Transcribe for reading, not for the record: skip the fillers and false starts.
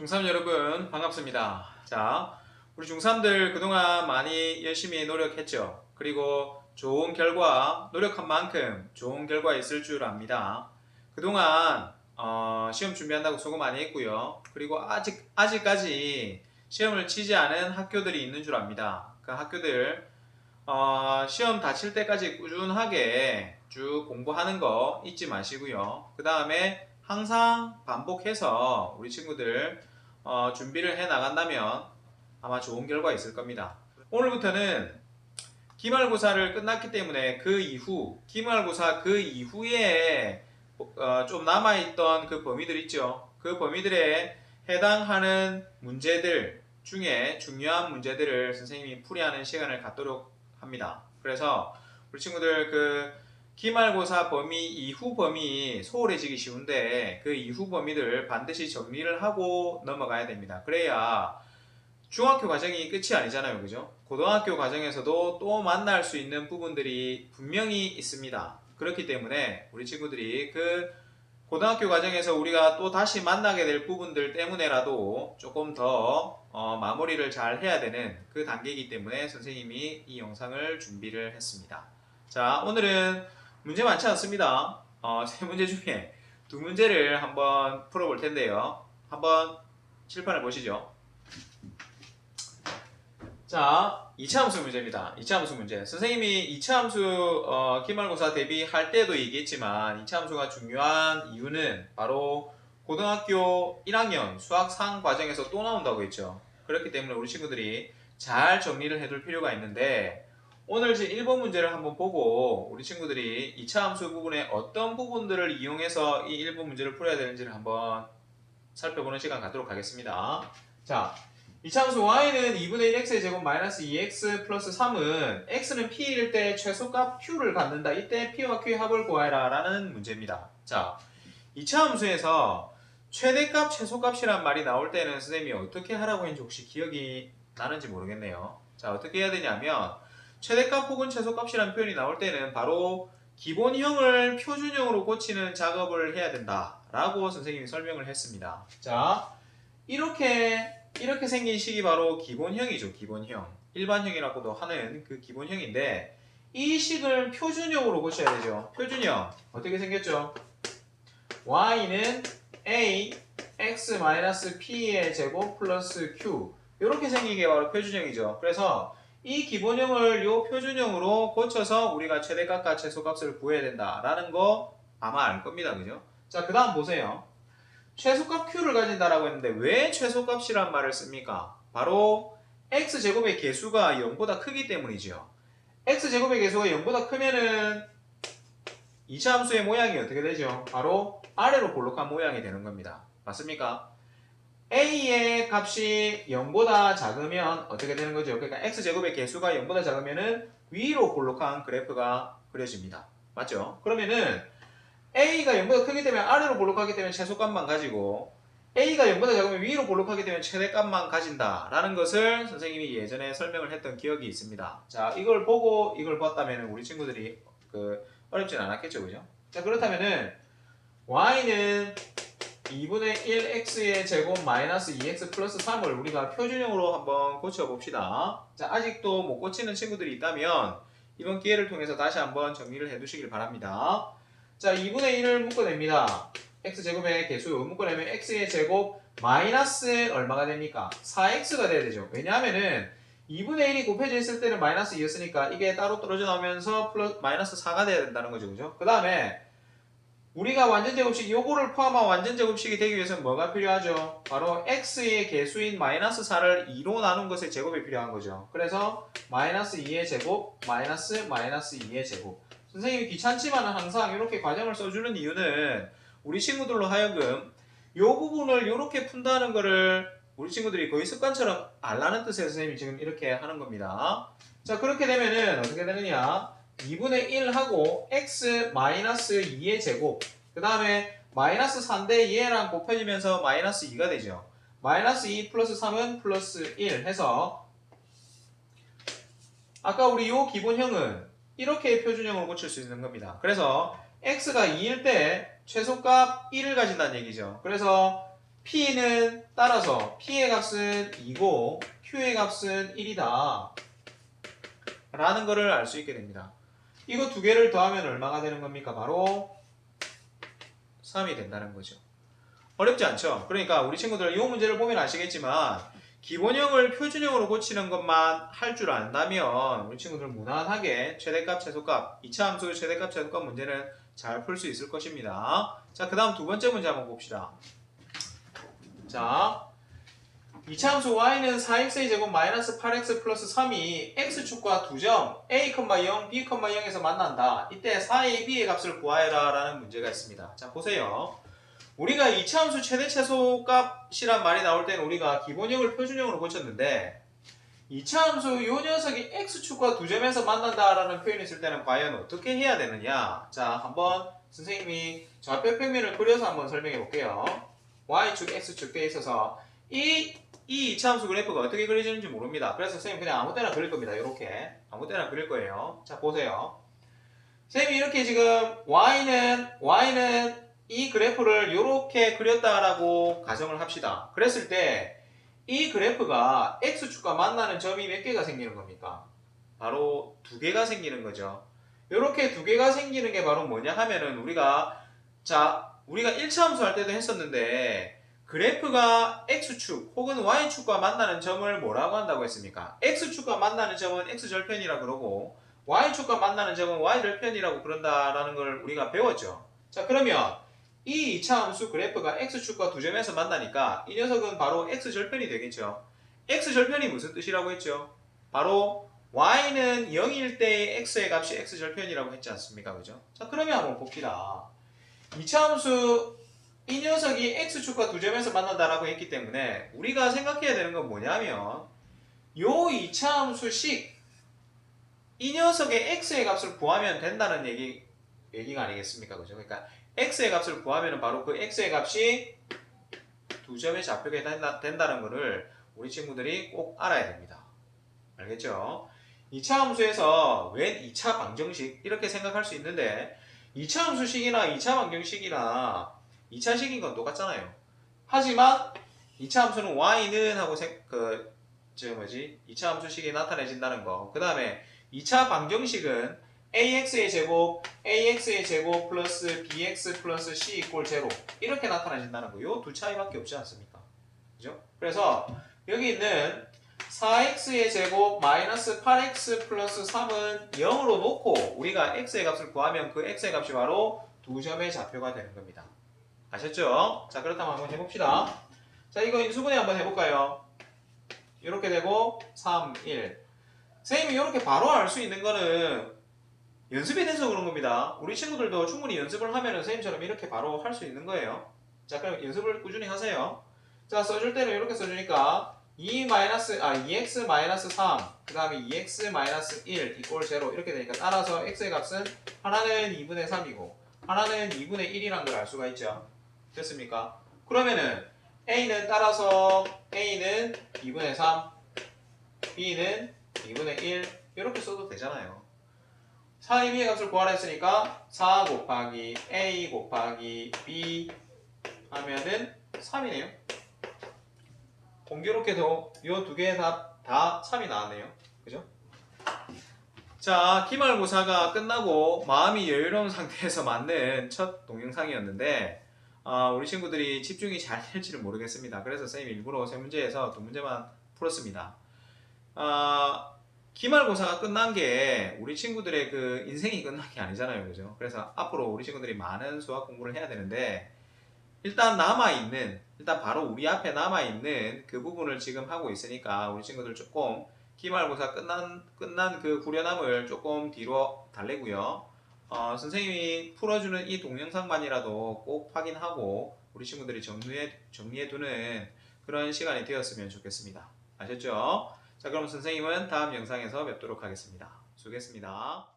중3 여러분 반갑습니다. 자, 우리 중3들 그동안 많이 열심히 노력했죠. 그리고 좋은 결과, 노력한 만큼 좋은 결과 있을 줄 압니다. 그동안 시험 준비한다고 수고 많이 했고요. 그리고 아직까지 시험을 치지 않은 학교들이 있는 줄 압니다. 그 학교들 시험 다칠 때까지 꾸준하게 쭉 공부하는 거 잊지 마시고요. 그 다음에 항상 반복해서 우리 친구들 준비를 해 나간다면 아마 좋은 결과 있을 겁니다. 오늘부터는 기말고사를 끝났기 때문에 그 이후 기말고사 그 이후에 좀 남아있던 그 범위들 있죠. 그 범위들에 해당하는 문제들 중에 중요한 문제들을 선생님이 풀이하는 시간을 갖도록 합니다. 그래서 우리 친구들 그 기말고사 범위 이후 범위 소홀해지기 쉬운데 그 이후 범위들 반드시 정리를 하고 넘어가야 됩니다. 그래야 중학교 과정이 끝이 아니잖아요. 그죠? 고등학교 과정에서도 또 만날 수 있는 부분들이 분명히 있습니다. 그렇기 때문에 우리 친구들이 그 고등학교 과정에서 우리가 또 다시 만나게 될 부분들 때문에라도 조금 더 마무리를 잘 해야 되는 그 단계이기 때문에 선생님이 이 영상을 준비를 했습니다. 자, 오늘은 문제 많지 않습니다. 세 문제 중에 두 문제를 한번 풀어볼 텐데요. 한번 칠판을 보시죠. 자, 2차 함수 문제입니다. 2차 함수 문제. 선생님이 2차 함수 기말고사 대비할 때도 얘기했지만 2차 함수가 중요한 이유는 바로 고등학교 1학년 수학 상 과정에서 또 나온다고 했죠. 그렇기 때문에 우리 친구들이 잘 정리를 해둘 필요가 있는데 오늘 제 1번 문제를 한번 보고 우리 친구들이 2차 함수 부분에 어떤 부분들을 이용해서 이 1번 문제를 풀어야 되는지를 한번 살펴보는 시간 갖도록 하겠습니다. 자, 2차 함수 y는 2분의 1x의 제곱 마이너스 2x 플러스 3은 x는 p일 때 최소값 q를 갖는다. 이때 p와 q의 합을 구하라 라는 문제입니다. 자, 2차 함수에서 최대값 최소값이란 말이 나올 때는 선생님이 어떻게 하라고 했는지 혹시 기억이 나는지 모르겠네요. 자, 어떻게 해야 되냐면 최대값 혹은 최소값이란 표현이 나올 때는 바로 기본형을 표준형으로 고치는 작업을 해야 된다 라고 선생님이 설명을 했습니다. 자, 이렇게 생긴 식이 바로 기본형이죠. 기본형. 일반형이라고도 하는 그 기본형인데 이 식을 표준형으로 고쳐야 되죠. 표준형. 어떻게 생겼죠? y는 a x-p의 제곱 플러스 q 이렇게 생긴 게 바로 표준형이죠. 그래서 이 기본형을 요 표준형으로 고쳐서 우리가 최대값과 최소값을 구해야 된다라는 거 아마 알 겁니다. 그죠? 자, 그 다음 보세요. 최소값 q를 가진다라고 했는데 왜 최소값이란 말을 씁니까? 바로 x제곱의 개수가 0보다 크기 때문이죠. x제곱의 개수가 0보다 크면은 2차 함수의 모양이 어떻게 되죠? 바로 아래로 볼록한 모양이 되는 겁니다. 맞습니까? a의 값이 0보다 작으면 어떻게 되는 거죠? 그러니까 x제곱의 개수가 0보다 작으면은 위로 볼록한 그래프가 그려집니다. 맞죠? 그러면은 a가 0보다 크기 때문에 아래로 볼록하기 때문에 최소값만 가지고 a가 0보다 작으면 위로 볼록하기 때문에 최대값만 가진다라는 것을 선생님이 예전에 설명을 했던 기억이 있습니다. 자, 이걸 보고 이걸 봤다면 우리 친구들이 어렵진 않았겠죠, 그죠? 자, 그렇다면은 y는 2분의 1x의 제곱 마이너스 2x 플러스 3을 우리가 표준형으로 한번 고쳐봅시다. 자, 아직도 못 고치는 친구들이 있다면 이번 기회를 통해서 다시 한번 정리를 해두시길 바랍니다. 자, 2분의 1을 묶어냅니다. x제곱의 개수 묶어내면 x의 제곱 마이너스 얼마가 됩니까? 4x가 돼야 되죠. 왜냐하면은 2분의 1이 곱해져 있을 때는 마이너스 2였으니까 이게 따로 떨어져 나오면서 마이너스 4가 돼야 된다는 거죠. 그죠? 그 다음에 우리가 완전제곱식 요거를 포함한 완전제곱식이 되기 위해서는 뭐가 필요하죠? 바로 x의 개수인 마이너스 4를 2로 나눈 것의 제곱이 필요한 거죠. 그래서 마이너스 2의 제곱 마이너스 2의 제곱. 선생님이 귀찮지만 항상 이렇게 과정을 써주는 이유는 우리 친구들로 하여금 요 부분을 이렇게 푼다는 거를 우리 친구들이 거의 습관처럼 알라는 뜻에서 선생님이 지금 이렇게 하는 겁니다. 자, 그렇게 되면은 어떻게 되느냐? 2분의 1하고 x 마이너스 2의 제곱 그 다음에 마이너스 4인데 얘랑 곱해지면서 마이너스 2가 되죠. 마이너스 2 플러스 3은 플러스 1 해서 아까 우리 요 기본형은 이렇게 표준형으로 고칠 수 있는 겁니다. 그래서 x가 2일 때 최소값 1을 가진다는 얘기죠. 그래서 P는 따라서 P의 값은 2고 Q의 값은 1이다 라는 거를 알 수 있게 됩니다. 이거 두 개를 더하면 얼마가 되는 겁니까? 바로 3이 된다는 거죠. 어렵지 않죠? 그러니까 우리 친구들 이 문제를 보면 아시겠지만 기본형을 표준형으로 고치는 것만 할 줄 안다면 우리 친구들 무난하게 최대값, 최소값, 2차 함수 최대값, 최소값 문제는 잘 풀 수 있을 것입니다. 자, 그 다음 두 번째 문제 한번 봅시다. 자, 2차 함수 y는 4x의 제곱 마이너스 8x 플러스 3이 x축과 두 점 a, 0, b, 0에서 만난다. 이때 4a, b의 값을 구하여라 라는 문제가 있습니다. 자, 보세요. 우리가 2차 함수 최대 최소값이란 말이 나올 때는 우리가 기본형을 표준형으로 고쳤는데 2차 함수 요 녀석이 x축과 두 점에서 만난다라는 표현이 있을 때는 과연 어떻게 해야 되느냐. 자, 한번 선생님이 좌표 평면을 그려서 한번 설명해 볼게요. y축, x축 돼 있어서 이 2차 함수 그래프가 어떻게 그려지는지 모릅니다. 그래서 선생님 그냥 아무 때나 그릴 겁니다. 이렇게 아무 때나 그릴 거예요. 자, 보세요. 선생님이 이렇게 지금 y는 이 그래프를 이렇게 그렸다라고 가정을 합시다. 그랬을 때 이 그래프가 x축과 만나는 점이 몇 개가 생기는 겁니까? 바로 두 개가 생기는 거죠. 이렇게 두 개가 생기는 게 바로 뭐냐 하면은 우리가 1차 함수 할 때도 했었는데 그래프가 x축 혹은 y축과 만나는 점을 뭐라고 한다고 했습니까? x축과 만나는 점은 x절편이라 그러고 y축과 만나는 점은 y절편이라고 그런다라는 걸 우리가 배웠죠. 자, 그러면 이 2차 함수 그래프가 x축과 두 점에서 만나니까 이 녀석은 바로 x절편이 되겠죠. x절편이 무슨 뜻이라고 했죠? 바로 y는 0일 때의 x의 값이 x절편이라고 했지 않습니까? 그죠? 자, 그러면 한번 봅시다. 2차 함수 이 녀석이 x축과 두 점에서 만난다라고 했기 때문에 우리가 생각해야 되는 건 뭐냐면 요 2차 함수식 이 녀석의 x의 값을 구하면 된다는 얘기가 아니겠습니까? 그죠? 그러니까 x의 값을 구하면 바로 그 x의 값이 두 점의 좌표가 된다는 것을 우리 친구들이 꼭 알아야 됩니다. 알겠죠? 2차 함수에서 웬 2차 방정식 이렇게 생각할 수 있는데 2차 함수식이나 2차 방정식이나 2차식인 건 똑같잖아요. 하지만 2차 함수는 y는 하고 2차 함수식이 나타내진다는 거. 그 다음에 2차 방정식은 ax의 제곱 플러스 bx 플러스 c 이꼴 0 이렇게 나타내진다는 거. 요 두 차이밖에 없지 않습니까? 그죠? 그래서 여기 있는 4x의 제곱 마이너스 8x 플러스 3은 0으로 놓고 우리가 x의 값을 구하면 그 x의 값이 바로 두 점의 좌표가 되는 겁니다. 아셨죠? 자, 그렇다면 한번 해봅시다. 자, 이거 인수분해 한번 해볼까요? 이렇게 되고 3, 1. 선생님이 이렇게 바로 알 수 있는 거는 연습이 돼서 그런 겁니다. 우리 친구들도 충분히 연습을 하면 선생님처럼 이렇게 바로 할 수 있는 거예요. 자, 그럼 연습을 꾸준히 하세요. 자, 써줄 때는 이렇게 써주니까 2x 3, 그 다음에 2x 1 이꼴 0 이렇게 되니까 따라서 x의 값은 하나는 2분의 3이고 하나는 2분의 1이란 걸 알 수가 있죠. 됐습니까? 그러면은 a는 따라서 a는 2분의 3, b는 2분의 1 이렇게 써도 되잖아요. 4의 b의 값을 구하라 했으니까 4 곱하기 a 곱하기 b 하면은 3이네요. 공교롭게도 이 두 개 다 3이 나왔네요. 그죠? 자, 기말고사가 끝나고 마음이 여유로운 상태에서 맞는 첫 동영상이었는데 우리 친구들이 집중이 잘 될지는 모르겠습니다. 그래서 선생님이 일부러 세 문제에서 두 문제만 풀었습니다. 기말고사가 끝난 게 우리 친구들의 그 인생이 끝난 게 아니잖아요. 그죠? 그래서 앞으로 우리 친구들이 많은 수학 공부를 해야 되는데 일단 바로 우리 앞에 남아있는 그 부분을 지금 하고 있으니까 우리 친구들 조금 기말고사 끝난 그 후련함을 조금 뒤로 달래고요. 선생님이 풀어주는 이 동영상만이라도 꼭 확인하고 우리 친구들이 정리해두는 그런 시간이 되었으면 좋겠습니다. 아셨죠? 자, 그럼 선생님은 다음 영상에서 뵙도록 하겠습니다. 수고했습니다.